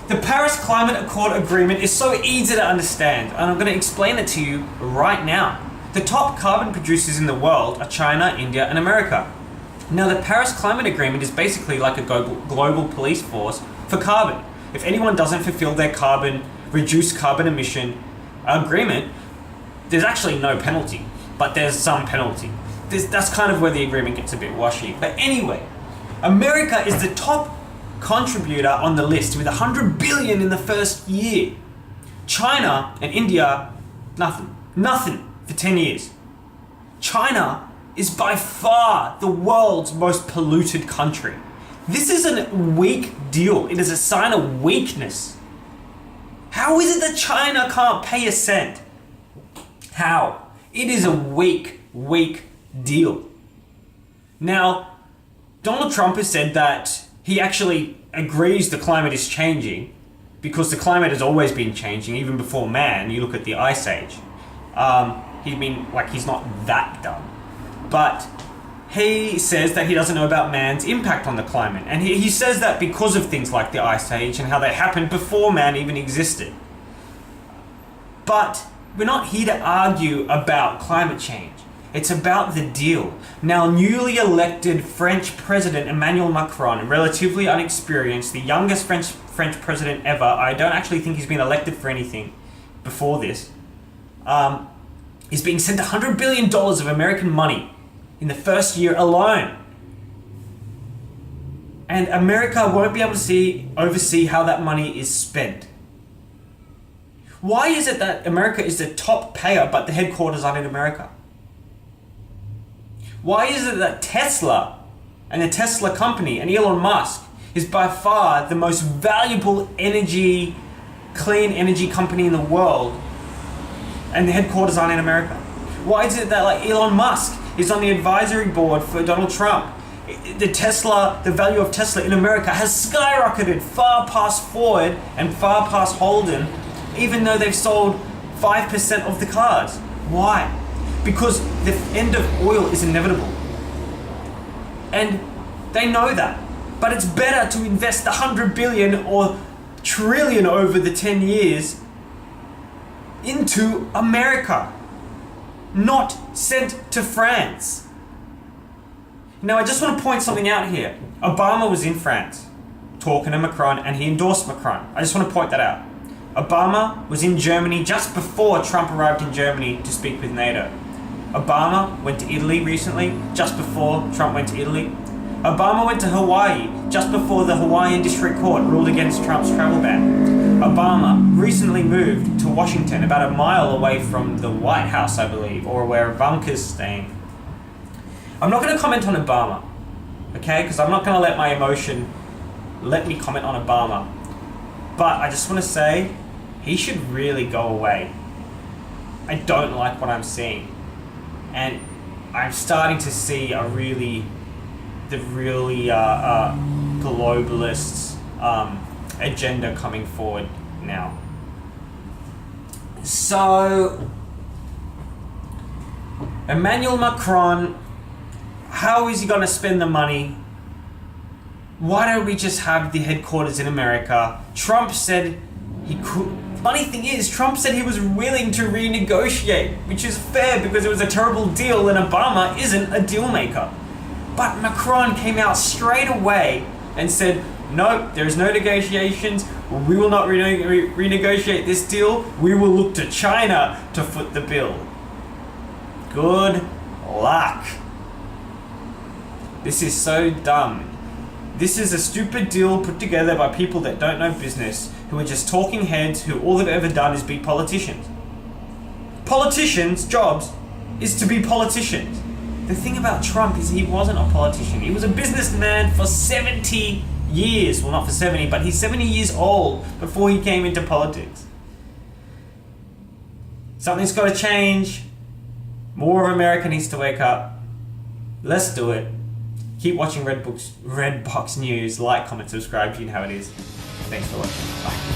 The Paris Climate Accord Agreement is so easy to understand, and I'm going to explain it to you right now. The top carbon producers in the world are China, India, and America. Now, the Paris Climate Agreement is basically like a global police force for carbon. If anyone doesn't fulfill their reduced carbon emission agreement, there's actually no penalty, but there's some penalty. That's kind of where the agreement gets a bit washy. But anyway, America is the top contributor on the list with 100 billion in the first year. China and India, nothing for 10 years. China is by far the world's most polluted country. This is a weak deal. It is a sign of weakness. How is it that China can't pay a cent? How? It is a weak deal. Now, Donald Trump has said that he actually agrees the climate is changing because the climate has always been changing, even before man. You look at the Ice Age. He's not that dumb. But he says that he doesn't know about man's impact on the climate. And he says that because of things like the Ice Age and how they happened before man even existed. But we're not here to argue about climate change. It's about the deal. Now, newly elected French President Emmanuel Macron, relatively unexperienced, the youngest French president ever. I don't actually think he's been elected for anything before this. Is being sent $100 billion of American money in the first year alone. And America won't be able to oversee how that money is spent. Why is it that America is the top payer, but the headquarters aren't in America? Why is it that Tesla and the Tesla company and Elon Musk is by far the most valuable clean energy company in the world, and the headquarters aren't in America? Why is it that Elon Musk is on the advisory board for Donald Trump? The value of Tesla in America has skyrocketed far past Ford and far past Holden, even though they've sold 5% of the cars. Why? Because the end of oil is inevitable. And they know that. But it's better to invest 100 billion or trillion over the 10 years into America, not sent to France. Now, I just want to point something out here. Obama was in France talking to Macron, and he endorsed Macron. I just want to point that out. Obama was in Germany just before Trump arrived in Germany to speak with NATO. Obama went to Italy recently, just before Trump went to Italy. Obama went to Hawaii just before the Hawaiian District Court ruled against Trump's travel ban. Obama recently moved to Washington, about a mile away from the White House, I believe, or where Ivanka's staying. I'm not going to comment on Obama, okay? Because I'm not going to let my emotion let me comment on Obama. But I just want to say, he should really go away. I don't like what I'm seeing. And I'm starting to see the really globalist agenda coming forward now. So, Emmanuel Macron, how is he going to spend the money? Why don't we just have the headquarters in America? Trump said he could. Funny thing is, Trump said he was willing to renegotiate, which is fair because it was a terrible deal and Obama isn't a deal maker. But Macron came out straight away and said, no, there is no negotiations. We will not renegotiate this deal. We will look to China to foot the bill. Good luck. This is so dumb. This is a stupid deal put together by people that don't know business, who are just talking heads, who all they've ever done is be politicians. Politicians' jobs is to be politicians. The thing about Trump is he wasn't a politician. He was a businessman for 70 years. Well, not for 70, but he's 70 years old before he came into politics. Something's got to change. More of America needs to wake up. Let's do it. Keep watching Red Box News. Like, comment, subscribe. You know how it is. Thanks for watching. Bye.